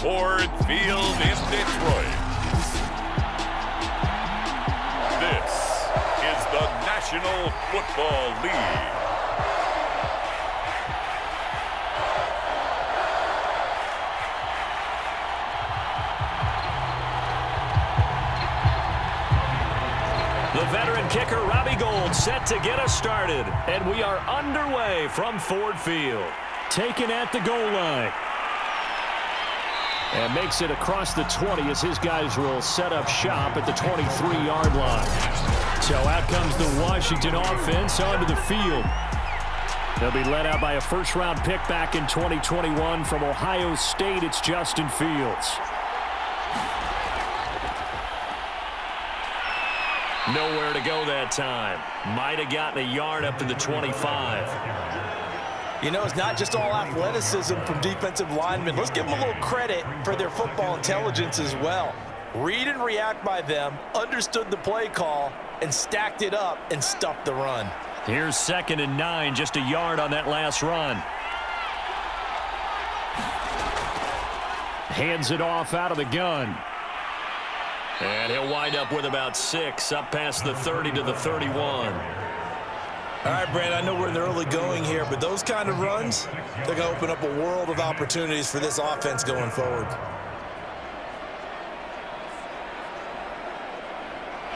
Ford Field in Detroit. This is the National Football League. The veteran kicker, Robbie Gould, set to get us started. And we are underway from Ford Field. Taken at the goal line. And makes it across the 20 as his guys will set up shop at the 23-yard line. So out comes the Washington offense onto the field. They'll be led out by a first-round pick back in 2021 from Ohio State. It's Justin Fields. Nowhere to go that time. Might have gotten a yard up to the 25. You know, it's not just all athleticism from defensive linemen. Let's give them a little credit for their football intelligence as well. Read and react by them, understood the play call, and stacked it up and stuffed the run. Here's 2nd and 9, just a yard on that last run. Hands it off out of the gun. And he'll wind up with about 6, up past the 30 to the 31. All right, Brad, I know we're in the early going here, but those kind of runs, they're going to open up a world of opportunities for this offense going forward.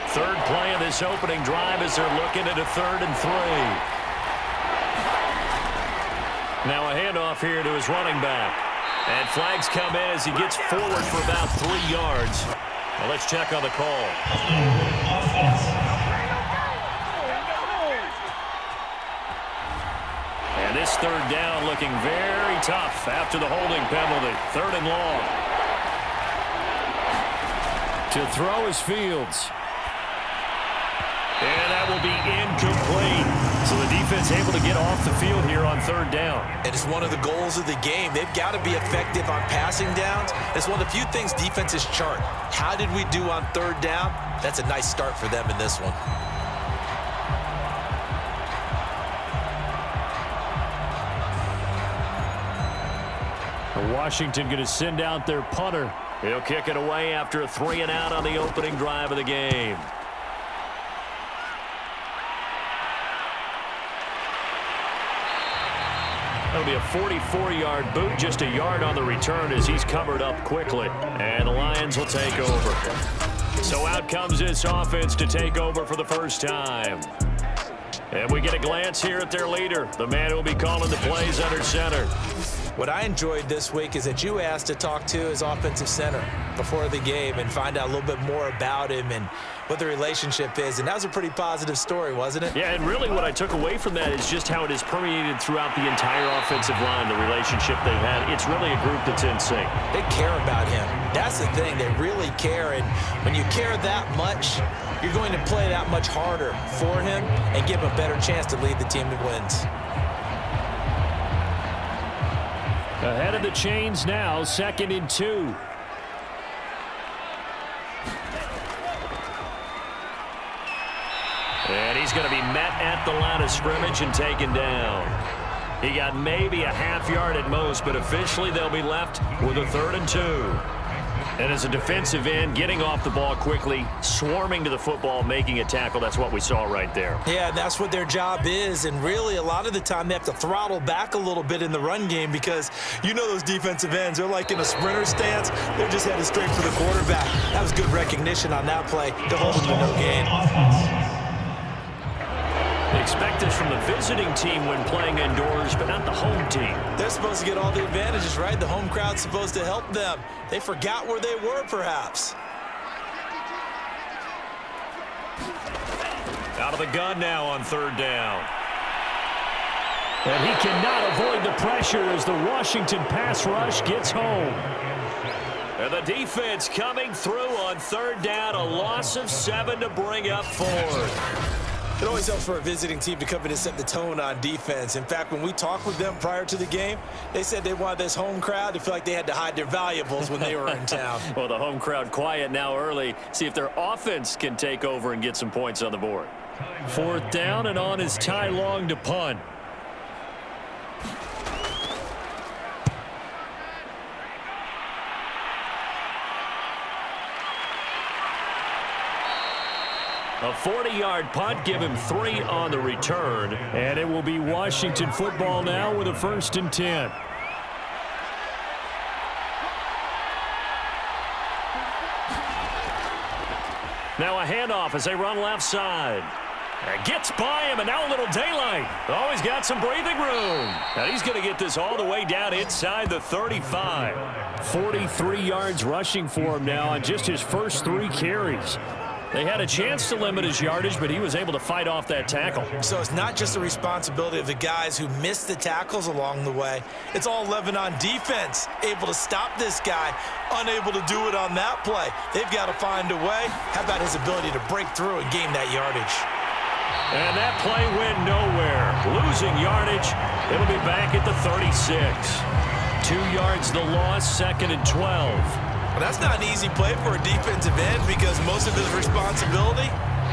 Third play of this opening drive as they're looking at a 3rd and 3. Now a handoff here to his running back. And flags come in as he gets forward for about 3 yards. Well, let's check on the call. And this 3rd down looking very tough after the holding penalty. 3rd and long. To throw is Fields. And that will be incomplete. So the defense able to get off the field here on 3rd down. And it's one of the goals of the game. They've got to be effective on passing downs. It's one of the few things defenses chart. How did we do on 3rd down? That's a nice start for them in this one. Washington going to send out their punter. He'll kick it away after a 3 and out on the opening drive of the game. That'll be a 44-yard boot, just a yard on the return as he's covered up quickly. And the Lions will take over. So out comes this offense to take over for the first time. And we get a glance here at their leader, the man who will be calling the plays under center. What I enjoyed this week is that you asked to talk to his offensive center before the game and find out a little bit more about him and what the relationship is. And that was a pretty positive story, wasn't it? Yeah, and really what I took away from that is just how it is permeated throughout the entire offensive line, the relationship they've had. It's really a group that's in sync. They care about him. That's the thing. They really care. And when you care that much, you're going to play that much harder for him and give him a better chance to lead the team that wins. Ahead of the chains now, 2nd and 2. And he's going to be met at the line of scrimmage and taken down. He got maybe a half yard at most, but officially they'll be left with a 3rd and 2. And as a defensive end, getting off the ball quickly, swarming to the football, making a tackle, that's what we saw right there. Yeah, that's what their job is, and really a lot of the time they have to throttle back a little bit in the run game because you know those defensive ends, they're like in a sprinter stance. They're just headed straight for the quarterback. That was good recognition on that play to hold them to no gain. They expect this from the visiting team when playing indoors, but not the home team. They're supposed to get all the advantages, right? The home crowd's supposed to help them. They forgot where they were, perhaps. Out of the gun now on 3rd down. And he cannot avoid the pressure as the Washington pass rush gets home. And the defense coming through on 3rd down, a loss of 7 to bring up 4. It always helps for a visiting team to come in and set the tone on defense. In fact, when we talked with them prior to the game, they said they wanted this home crowd to feel like they had to hide their valuables when they were in town. Well, the home crowd quiet now early. See if their offense can take over and get some points on the board. 4th down, and on is Ty Long to punt. A 40-yard punt, give him 3 on the return. And it will be Washington football now with a 1st and 10. Now a handoff as they run left side. Gets by him, and now a little daylight. Oh, he's got some breathing room. Now he's going to get this all the way down inside the 35. 43 yards rushing for him now on just his first 3 carries. They had a chance to limit his yardage, but he was able to fight off that tackle. So it's not just the responsibility of the guys who missed the tackles along the way. It's all 11 on defense, able to stop this guy, unable to do it on that play. They've got to find a way. How about his ability to break through and gain that yardage? And that play went nowhere. Losing yardage. It'll be back at the 36. 2 yards the loss, 2nd and 12. Well, that's not an easy play for a defensive end because most of his responsibility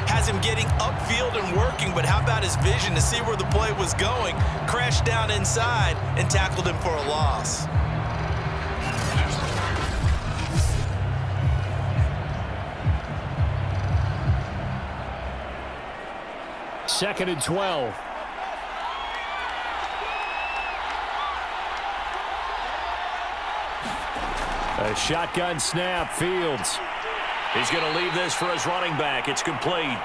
has him getting upfield and working, but how about his vision to see where the play was going, crashed down inside, and tackled him for a loss. Second and 12. A shotgun snap, Fields. He's going to leave this for his running back. It's complete.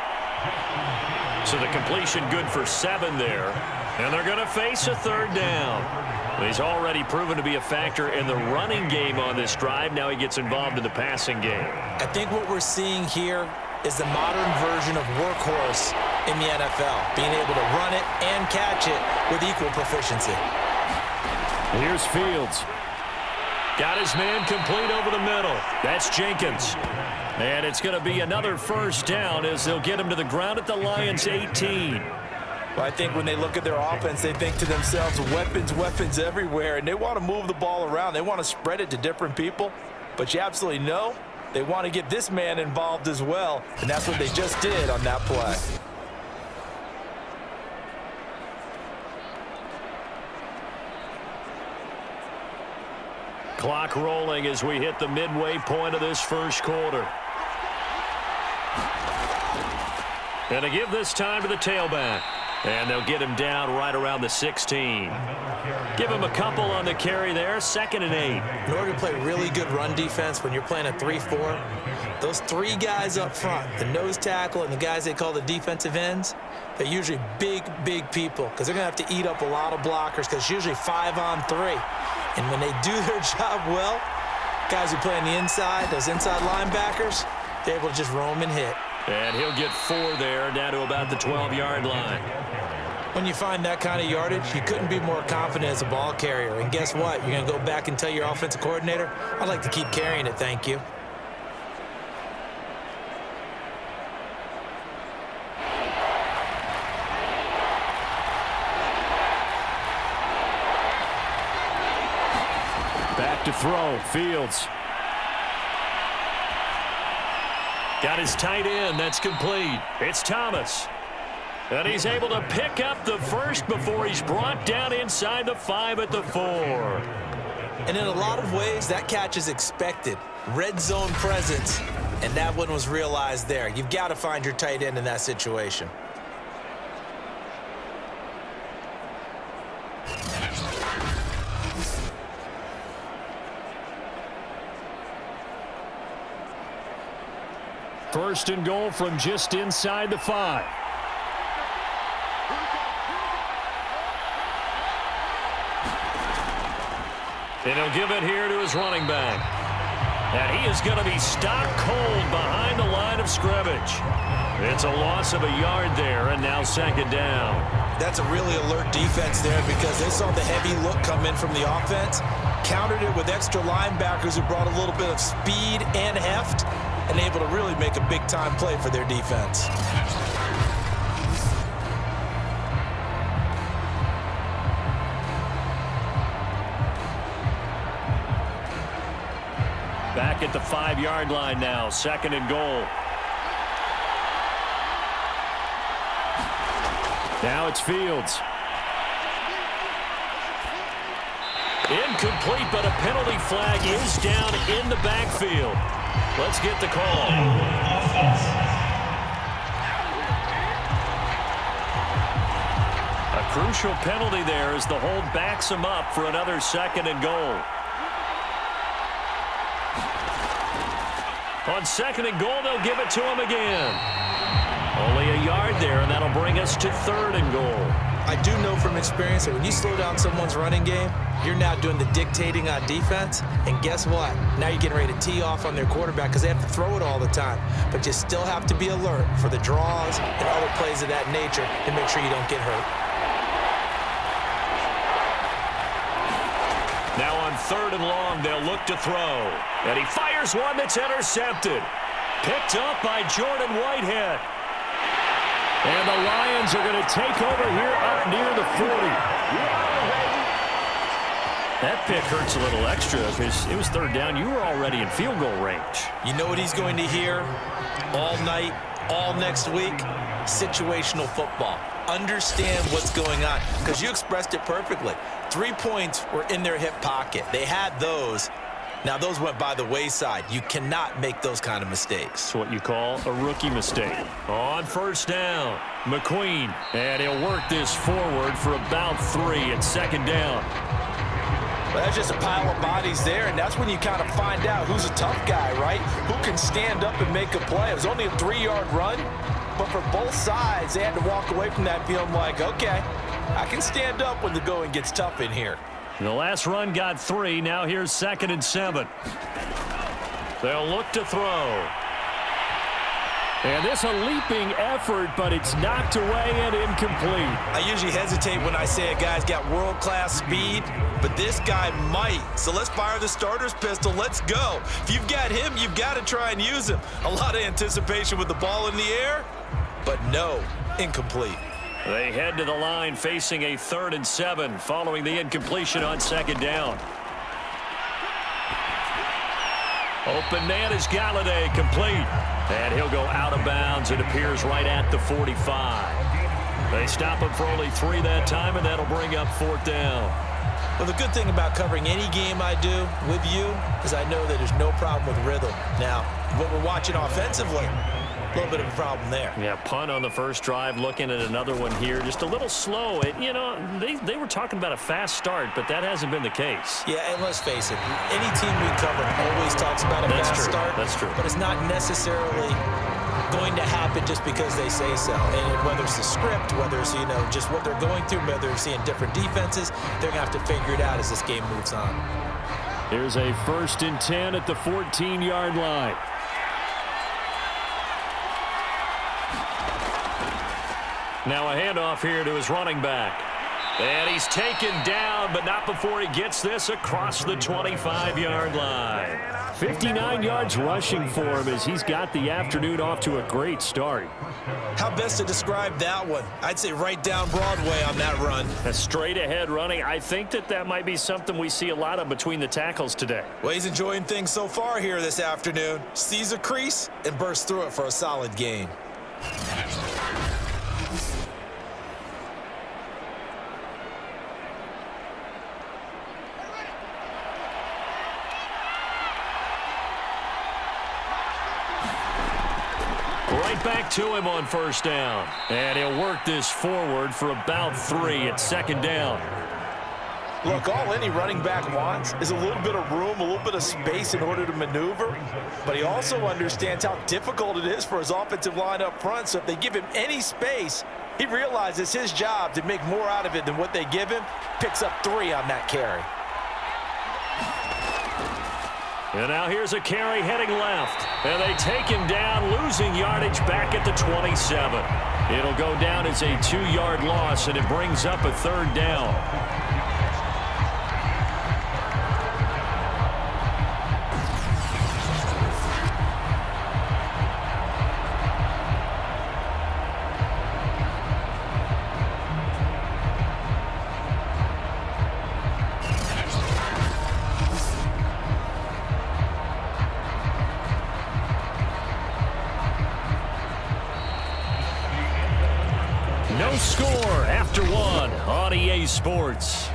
So the completion good for 7 there. And they're going to face a 3rd down. He's already proven to be a factor in the running game on this drive. Now he gets involved in the passing game. I think what we're seeing here is the modern version of workhorse in the NFL, being able to run it and catch it with equal proficiency. Here's Fields. Got his man complete over the middle. That's Jenkins. And it's going to be another 1st down as they'll get him to the ground at the Lions' 18. Well, I think when they look at their offense, they think to themselves, weapons everywhere, and they want to move the ball around. They want to spread it to different people, but you absolutely know they want to get this man involved as well, and that's what they just did on that play. Clock rolling as we hit the midway point of this 1st quarter. And to give this time to the tailback. And they'll get him down right around the 16. Give him a couple on the carry there, 2nd and 8. In order to play really good run defense when you're playing a 3-4, those 3 guys up front, the nose tackle and the guys they call the defensive ends, they're usually big people because they're going to have to eat up a lot of blockers because it's usually 5 on 3. And when they do their job well, guys who play on the inside, those inside linebackers, they're able to just roam and hit. And he'll get 4 there, down to about the 12-yard line. When you find that kind of yardage, you couldn't be more confident as a ball carrier. And guess what? You're going to go back and tell your offensive coordinator, I'd like to keep carrying it, thank you. Back to throw, Fields. Got his tight end, that's complete. It's Thomas. And he's able to pick up the 1st before he's brought down inside the 5 at the 4. And in a lot of ways, that catch is expected. Red zone presence, and that one was realized there. You've got to find your tight end in that situation. First and goal from just inside the 5. And he'll give it here to his running back. And he is going to be stopped cold behind the line of scrimmage. It's a loss of a yard there, and now 2nd down. That's a really alert defense there because they saw the heavy look come in from the offense, countered it with extra linebackers who brought a little bit of speed and heft, and able to really make a big-time play for their defense. Back at the 5-yard line now, 2nd and goal. Now it's Fields. Incomplete, but a penalty flag is down in the backfield. Let's get the call. Crucial penalty there as the hold backs him up for another 2nd and goal. On 2nd and goal, they'll give it to him again. Only a yard there, and that'll bring us to 3rd and goal. I do know from experience that when you slow down someone's running game, you're now doing the dictating on defense. And guess what? Now you're getting ready to tee off on their quarterback because they have to throw it all the time. But you still have to be alert for the draws and other plays of that nature to make sure you don't get hurt. Now on 3rd and long, they'll look to throw. And he fires one that's intercepted. Picked up by Jordan Whitehead. And the Lions are going to take over here up near the 40. That pick hurts a little extra because it was 3rd down. You were already in field goal range. You know what he's going to hear all night, all next week? Situational football. Understand what's going on because you expressed it perfectly. 3 points were in their hip pocket. They had those. Now, those went by the wayside. You cannot make those kind of mistakes. It's what you call a rookie mistake. On 1st down, McQueen. And he'll work this forward for about 3 at 2nd down. Well, that's just a pile of bodies there, and that's when you kind of find out who's a tough guy, right? Who can stand up and make a play. It was only a 3-yard run, but for both sides, they had to walk away from that feeling like, okay, I can stand up when the going gets tough in here. The last run got 3. Now here's 2nd and 7. They'll look to throw. And this a leaping effort, but it's knocked away and incomplete. I usually hesitate when I say a guy's got world-class speed, but this guy might. So let's fire the starter's pistol. Let's go. If you've got him, you've got to try and use him. A lot of anticipation with the ball in the air, but no, incomplete. They head to the line facing a 3rd and 7 following the incompletion on 2nd down. Open man is Galladay, complete. And he'll go out of bounds. It appears right at the 45. They stop him for only 3 that time, and that'll bring up 4th down. Well, the good thing about covering any game I do with you is I know that there's no problem with rhythm. Now, what we're watching offensively, a little bit of a problem there. Yeah, punt on the first drive, looking at another one here. Just a little slow. You know, they were talking about a fast start, but that hasn't been the case. Yeah, and let's face it, any team we cover always talks about a fast start. That's true. But it's not necessarily going to happen just because they say so. And whether it's the script, whether it's, you know, just what they're going through, whether they're seeing different defenses, they're going to have to figure it out as this game moves on. Here's a 1st and 10 at the 14-yard line. Now a handoff here to his running back. And he's taken down, but not before he gets this across the 25-yard line. 59 yards rushing for him as he's got the afternoon off to a great start. How best to describe that one? I'd say right down Broadway on that run. A straight-ahead running. I think that might be something we see a lot of between the tackles today. Well, he's enjoying things so far here this afternoon. Sees a crease and bursts through it for a solid gain. Right back to him on 1st down. And he'll work this forward for about 3 at 2nd down. Look, all any running back wants is a little bit of room, a little bit of space in order to maneuver. But he also understands how difficult it is for his offensive line up front. So if they give him any space, he realizes his job to make more out of it than what they give him. Picks up 3 on that carry. And now here's a carry heading left. And they take him down, losing yardage back at the 27. It'll go down as a 2-yard loss, and it brings up a 3rd down. No score after 1 on EA Sports.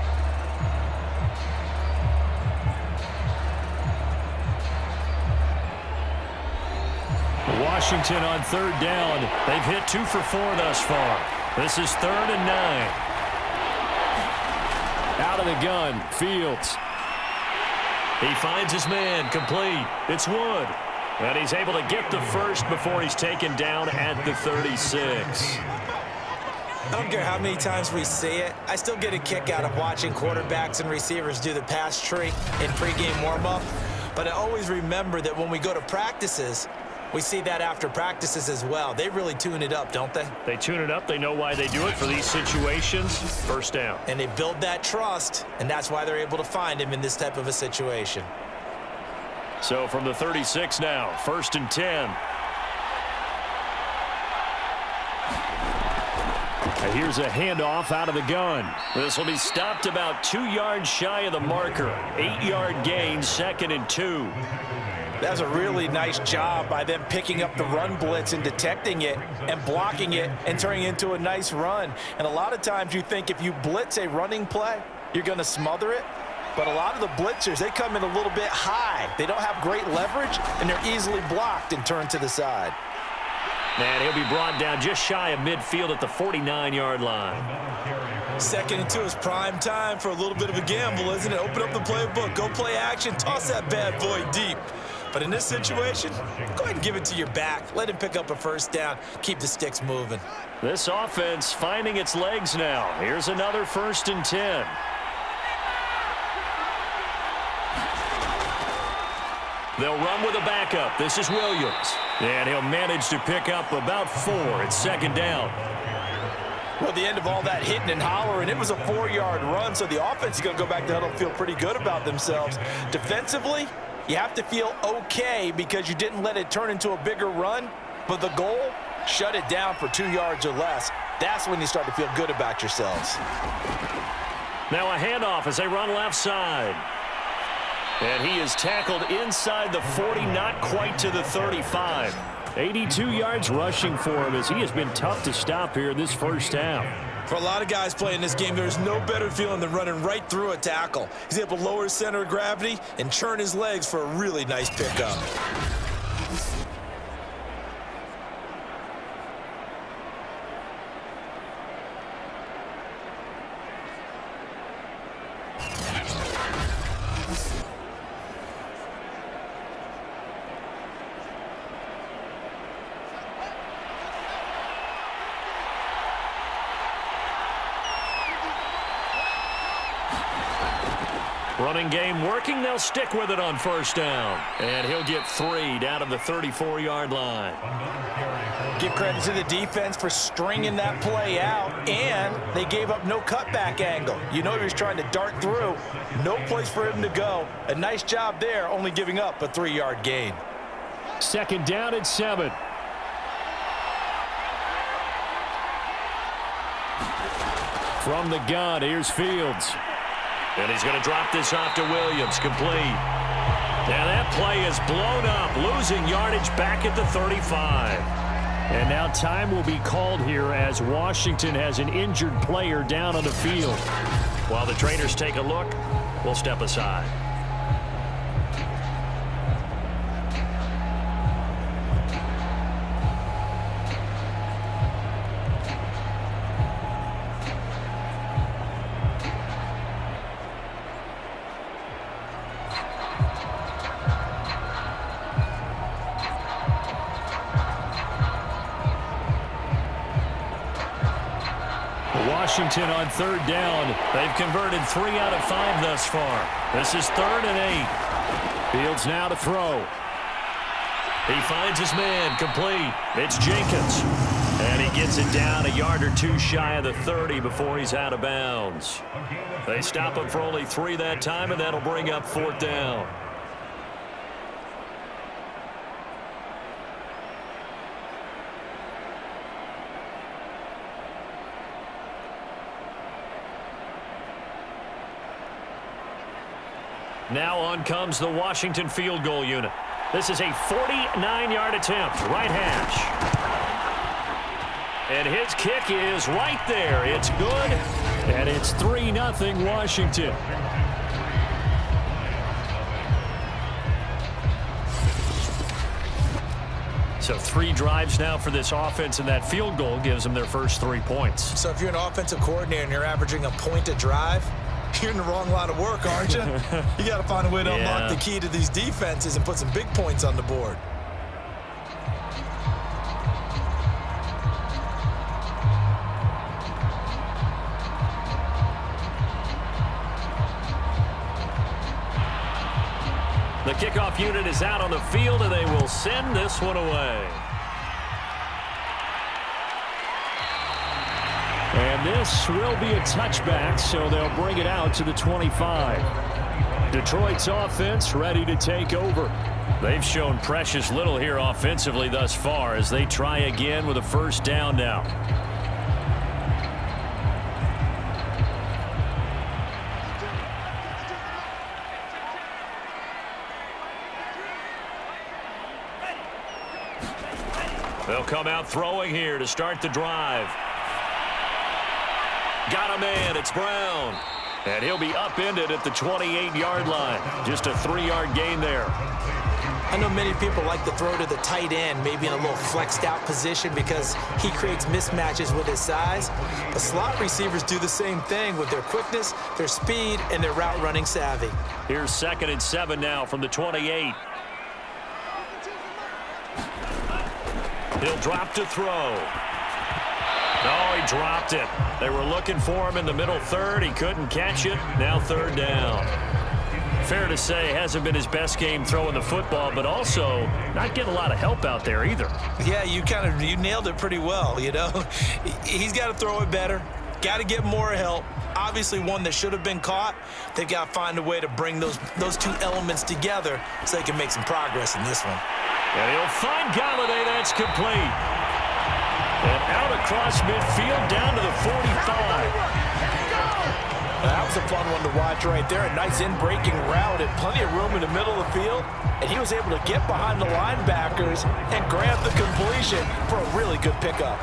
Washington on 3rd down. They've hit 2 for 4 thus far. This is 3rd and 9. of the gun, Fields. He finds his man, complete. It's Wood. And he's able to get the first before he's taken down at the 36. I don't care how many times we see it. I still get a kick out of watching quarterbacks and receivers do the pass tree in pregame warm-up. But I always remember that when we go to practices, we see that after practices as well. They really tune it up, don't they? They tune it up. They know why they do it for these situations. First down. And they build that trust, and that's why they're able to find him in this type of a situation. So from the 36 now, 1st and 10. And here's a handoff out of the gun. This will be stopped about 2 yards shy of the marker. 8-yard gain, 2nd and 2. That's a really nice job by them picking up the run blitz and detecting it and blocking it and turning it into a nice run. And a lot of times you think if you blitz a running play, you're going to smother it. But a lot of the blitzers, they come in a little bit high. They don't have great leverage, and they're easily blocked and turned to the side. And he'll be brought down just shy of midfield at the 49-yard line. 2nd and 2 is prime time for a little bit of a gamble, isn't it? Open up the playbook, go play action, toss that bad boy deep. But in this situation, go ahead and give it to your back. Let him pick up a first down. Keep the sticks moving. This offense finding its legs now. Here's another 1st and 10. They'll run with a backup. This is Williams. And he'll manage to pick up about 4. It's 2nd down. Well, at the end of all that hitting and hollering, it was a 4-yard run, so the offense is going to go back to huddle and feel pretty good about themselves. Defensively, you have to feel okay because you didn't let it turn into a bigger run, but the goal, shut it down for 2 yards or less. That's when you start to feel good about yourselves. Now a handoff as they run left side. And he is tackled inside the 40, not quite to the 35. 82 yards rushing for him as he has been tough to stop here this first half. For a lot of guys playing this game, there's no better feeling than running right through a tackle. He's able to lower his center of gravity and churn his legs for a really nice pickup. Running game working. They'll stick with it on first down. And he'll get 3 down to the 34-yard line. Give credit to the defense for stringing that play out, and they gave up no cutback angle. You know he was trying to dart through. No place for him to go. A nice job there, only giving up a 3-yard gain. 2nd down and 7. From the gun, here's Fields. And he's going to drop this off to Williams, complete. And that play is blown up, losing yardage back at the 35. And now time will be called here as Washington has an injured player down on the field. While the trainers take a look, we'll step aside. Washington on 3rd down. They've converted 3 out of 5 thus far. This is 3rd and 8. Fields now to throw. He finds his man, complete. It's Jenkins. And he gets it down a yard or 2 shy of the 30 before he's out of bounds. They stop him for only 3 that time, and that'll bring up 4th down. Now on comes the Washington field goal unit. This is a 49-yard attempt, right hash. And his kick is right there. It's good, and it's 3-0 Washington. So 3 drives now for this offense, and that field goal gives them their first 3 points. So if you're an offensive coordinator and you're averaging a point a drive, You're in the wrong line of work, aren't you? You got to find a way to unlock the key to these defenses and put some big points on the board. The kickoff unit is out on the field, and they will send this one away. And this will be a touchback, so they'll bring it out to the 25. Detroit's offense ready to take over. They've shown precious little here offensively thus far as they try again with a first down now. They'll come out throwing here to start the drive. Got a man. It's Brown. And he'll be upended at the 28-yard line. Just a 3-yard gain there. I know many people like to throw to the tight end, maybe in a little flexed out position because he creates mismatches with his size. But slot receivers do the same thing with their quickness, their speed, and their route running savvy. Here's 2nd and 7 now from the 28. He'll drop to throw. Oh, he dropped it. They were looking for him in the middle third. He couldn't catch it. Now 3rd down. Fair to say, hasn't been his best game throwing the football, but also not getting a lot of help out there either. Yeah, you nailed it pretty well, you know. He's got to throw it better. Got to get more help. Obviously one that should have been caught. They've got to find a way to bring those two elements together so they can make some progress in this one. And he'll find Galladay. That's complete. And out across midfield down to the 45. That was a fun one to watch right there. A nice in-breaking route and plenty of room in the middle of the field. And he was able to get behind the linebackers and grab the completion for a really good pickup.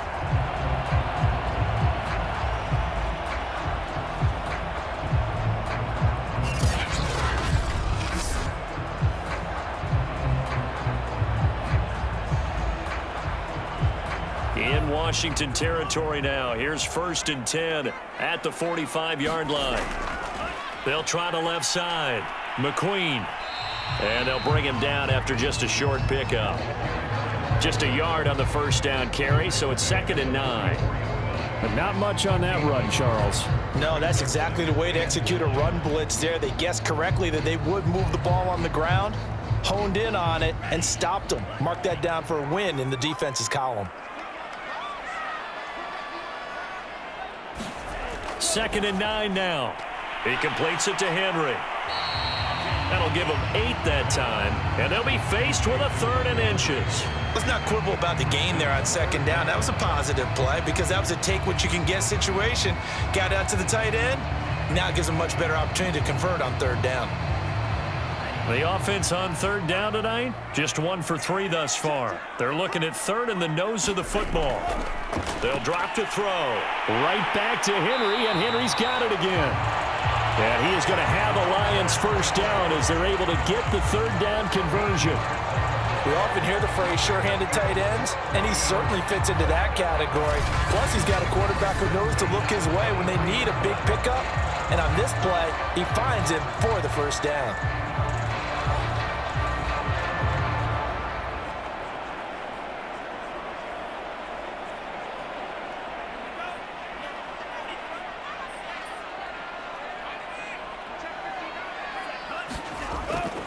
In Washington territory now. Here's 1st and 10 at the 45-yard line. They'll try the left side. McQueen. And they'll bring him down after just a short pickup. Just a yard on the first down carry, so it's 2nd and 9. But not much on that run, Charles. No, that's exactly the way to execute a run blitz there. They guessed correctly that they would move the ball on the ground, honed in on it, and stopped them. Mark that down for a win in the defense's column. 2nd and 9 now. He completes it to Henry. That'll give them 8 that time, and they'll be faced with a 3rd and inches. Let's not quibble about the gain there on 2nd down. That was a positive play because that was a take-what-you-can-get situation. Got out to the tight end. Now it gives them a much better opportunity to convert on 3rd down. The offense on 3rd down tonight, just 1 for 3 thus far. They're looking at 3rd in the nose of the football. They'll drop to throw. Right back to Henry, and Henry's got it again. And he is going to have a Lions first down as they're able to get the 3rd down conversion. We often hear the phrase sure-handed tight ends, and he certainly fits into that category. Plus, he's got a quarterback who knows to look his way when they need a big pickup. And on this play, he finds him for the first down.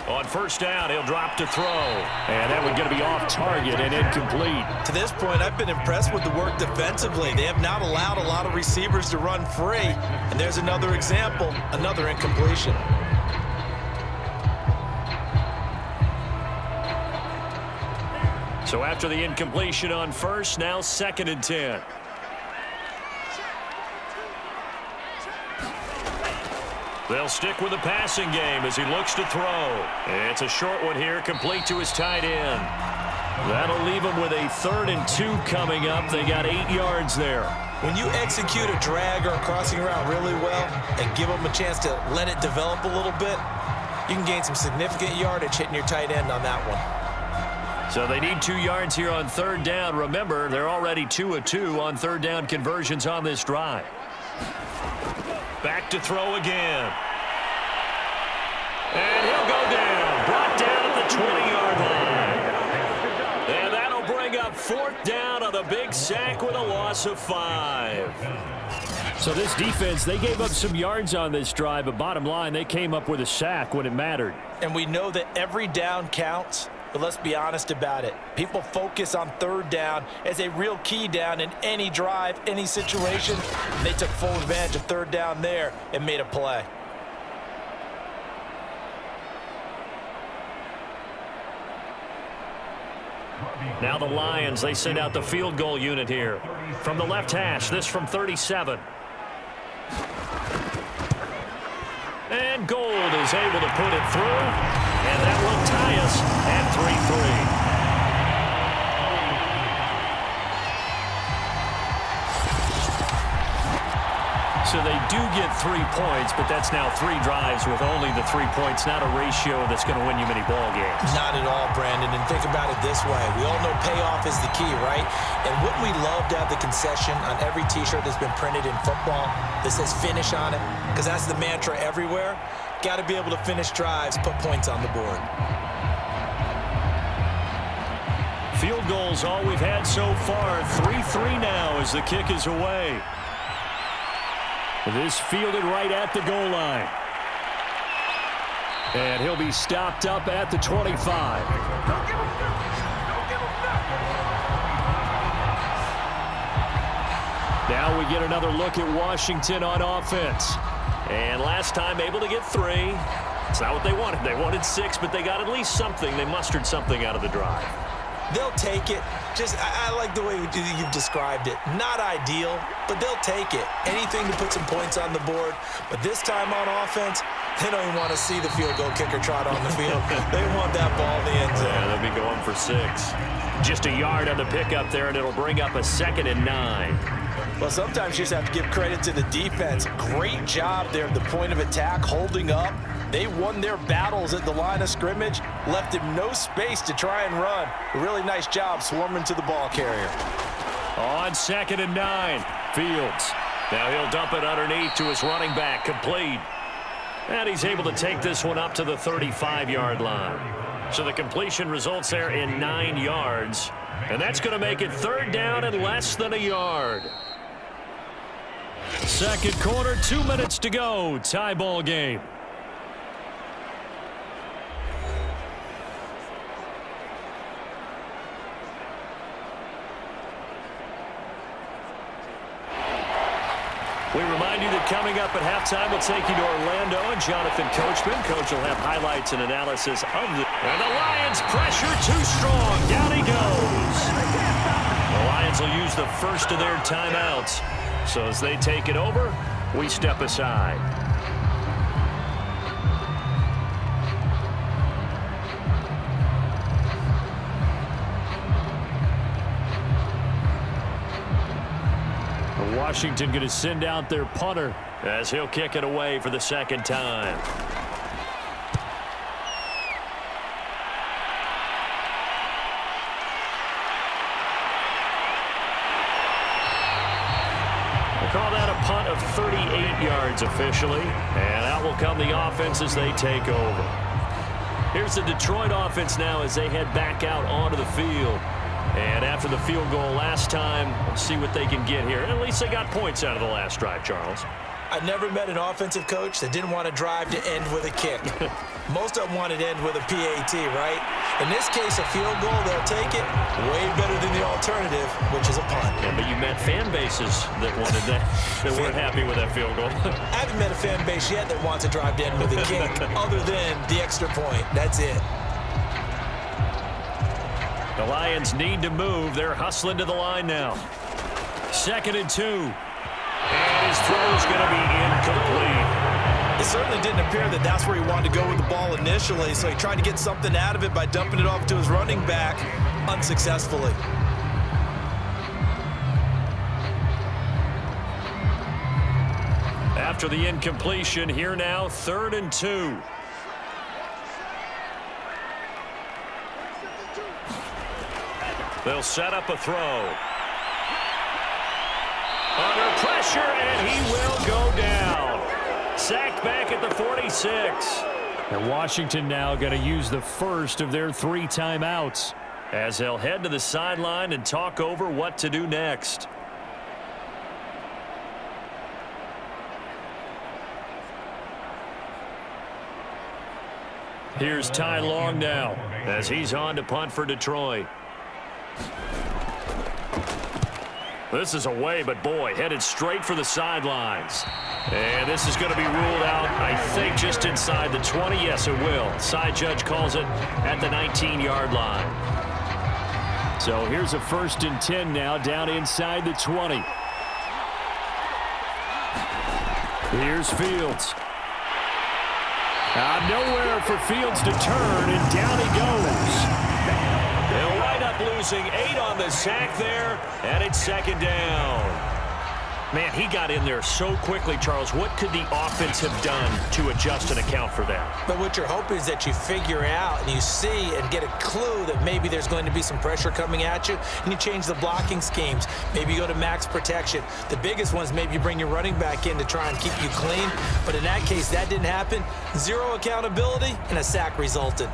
On first down, he'll drop to throw. And that one's going to be off target and incomplete. To this point, I've been impressed with the work defensively. They have not allowed a lot of receivers to run free. And there's another example, another incompletion. So after the incompletion on first, now 2nd and 10. They'll stick with the passing game as he looks to throw. It's a short one here, complete to his tight end. That'll leave him with a 3rd and 2 coming up. They got 8 yards there. When you execute a drag or a crossing route really well and give them a chance to let it develop a little bit, you can gain some significant yardage hitting your tight end on that one. So they need 2 yards here on 3rd down. Remember, they're already 2 of 2 on 3rd down conversions on this drive. Back Back to throw again. And he'll go down. Brought down at the 20-yard line. And that'll bring up 4th down on a big sack with a loss of 5. So this defense, they gave up some yards on this drive, but bottom line, they came up with a sack when it mattered. And we know that every down counts, but let's be honest about it. People focus on 3rd down as a real key down in any drive, any situation. And they took full advantage of 3rd down there and made a play. Now the Lions, they send out the field goal unit here. From the left hash, this from 37. And Gold is able to put it through, and that will tie us at 3-3. So they do get 3 points, but that's now 3 drives with only the 3 points, not a ratio that's going to win you many ball games. Not at all, Brandon, and think about it this way. We all know payoff is the key, right? And wouldn't we love to have the concession on every T-shirt that's been printed in football that says finish on it? Because that's the mantra everywhere. Got to be able to finish drives, put points on the board. Field goals all we've had so far. 3-3 now as the kick is away. This fielded right at the goal line. And he'll be stopped up at the 25. Now we get another look at Washington on offense. And last time able to get 3. It's not what they wanted. They wanted 6, but they got at least something. They mustered something out of the drive. They'll take it. I like the way you've described it. Not ideal, but they'll take it. Anything to put some points on the board. But this time on offense, they don't even want to see the field goal kicker trot on the field. They want that ball in the end zone. Yeah, they'll be going for 6. Just a yard on the pickup there, and it'll bring up a 2nd and 9. Well, sometimes you just have to give credit to the defense. Great job there at the point of attack, holding up. They won their battles at the line of scrimmage, left him no space to try and run. A really nice job swarming to the ball carrier. On 2nd and 9, Fields. Now he'll dump it underneath to his running back, complete. And he's able to take this one up to the 35-yard line. So the completion results there in 9 yards. And that's going to make it 3rd down and less than a yard. Second quarter, 2 minutes to go. Tie ball game. We remind you that coming up at halftime, we'll take you to Orlando and Jonathan Coachman. Coach will have highlights and analysis of the... And the Lions pressure too strong. Down he goes. The Lions will use the first of their timeouts. So as they take it over, we step aside. Washington going to send out their punter as he'll kick it away for the 2nd time. We'll call that a punt of 38 yards officially, and out will come the offense as they take over. Here's the Detroit offense now as they head back out onto the field. And after the field goal last time, we'll see what they can get here. And at least they got points out of the last drive, Charles. I've never met an offensive coach that didn't want to drive to end with a kick. Most of them wanted to end with a PAT, right? In this case, a field goal, they'll take it. Way better than the alternative, which is a punt. Yeah, but you met fan bases that wanted that, that weren't happy with that field goal. I haven't met a fan base yet that wants to drive to end with a kick other than the extra point. That's it. The Lions need to move. They're hustling to the line now. 2nd and 2. And his throw's going to be incomplete. It certainly didn't appear that that's where he wanted to go with the ball initially, so he tried to get something out of it by dumping it off to his running back unsuccessfully. After the incompletion, here now, 3rd and 2. They'll set up a throw. Under pressure, and he will go down. sacked back at the 46. And Washington now going to use the first of their 3 timeouts, as they'll head to the sideline and talk over what to do next. Here's Ty Long now as he's on to punt for Detroit. This is away, but boy, headed straight for the sidelines. And this is going to be ruled out, I think, just inside the 20. Yes, it will. Side judge calls it at the 19-yard line. So here's a 1st and 10 now down inside the 20. Here's Fields. Nowhere for Fields to turn, and down he goes. They'll wind up losing 8 on the sack there, and it's 2nd down. Man, he got in there so quickly, Charles. What could the offense have done to adjust and account for that? But what you're hoping is that you figure out and you see and get a clue that maybe there's going to be some pressure coming at you, and you change the blocking schemes. Maybe you go to max protection. The biggest one is maybe you bring your running back in to try and keep you clean. But in that case, that didn't happen. 0 accountability, and a sack resulted.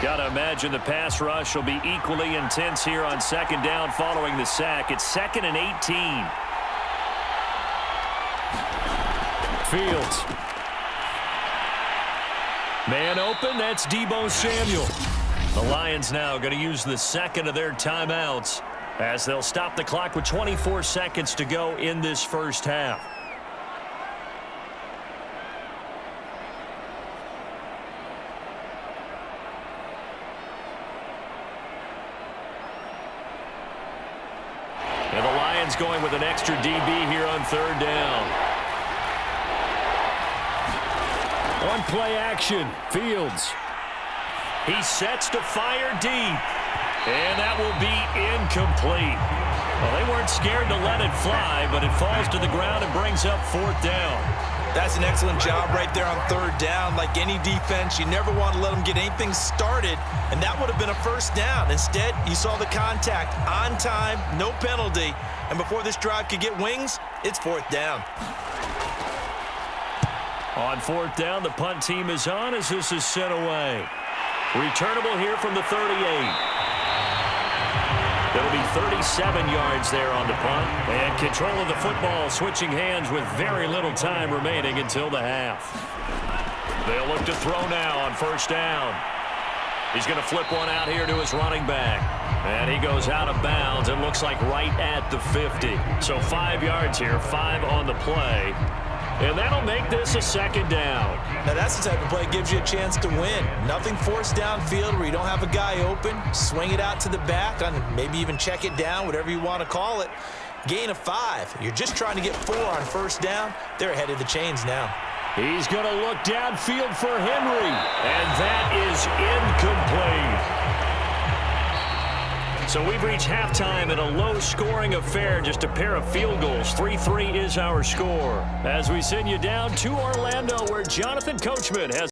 Got to imagine the pass rush will be equally intense here on 2nd down following the sack. It's 2nd and 18. Fields. Man open, that's Deebo Samuel. The Lions now going to use the 2nd of their timeouts as they'll stop the clock with 24 seconds to go in this first half. And the Lions going with an extra DB here on 3rd down. On play action, Fields. He sets to fire deep. And that will be incomplete. Well, they weren't scared to let it fly, but it falls to the ground and brings up 4th down. That's an excellent job right there on 3rd down. Like any defense, you never want to let them get anything started, and that would have been a 1st down. Instead, you saw the contact on time, no penalty, and before this drive could get wings, it's 4th down. On 4th down, the punt team is on as this is sent away. Returnable here from the 38. That'll be 37 yards there on the punt. And control of the football switching hands with very little time remaining until the half. They'll look to throw now on 1st down. He's going to flip one out here to his running back. And he goes out of bounds. It looks like right at the 50. So 5 yards here, 5 on the play. And that'll make this a 2nd down. Now that's the type of play that gives you a chance to win. Nothing forced downfield where you don't have a guy open. Swing it out to the back, and maybe even check it down, whatever you want to call it. Gain of 5. You're just trying to get 4 on 1st down. They're ahead of the chains now. He's going to look downfield for Henry. And that is incomplete. So we've reached halftime in a low-scoring affair, just a pair of field goals. 3-3 is our score. As we send you down to Orlando, where Jonathan Coachman has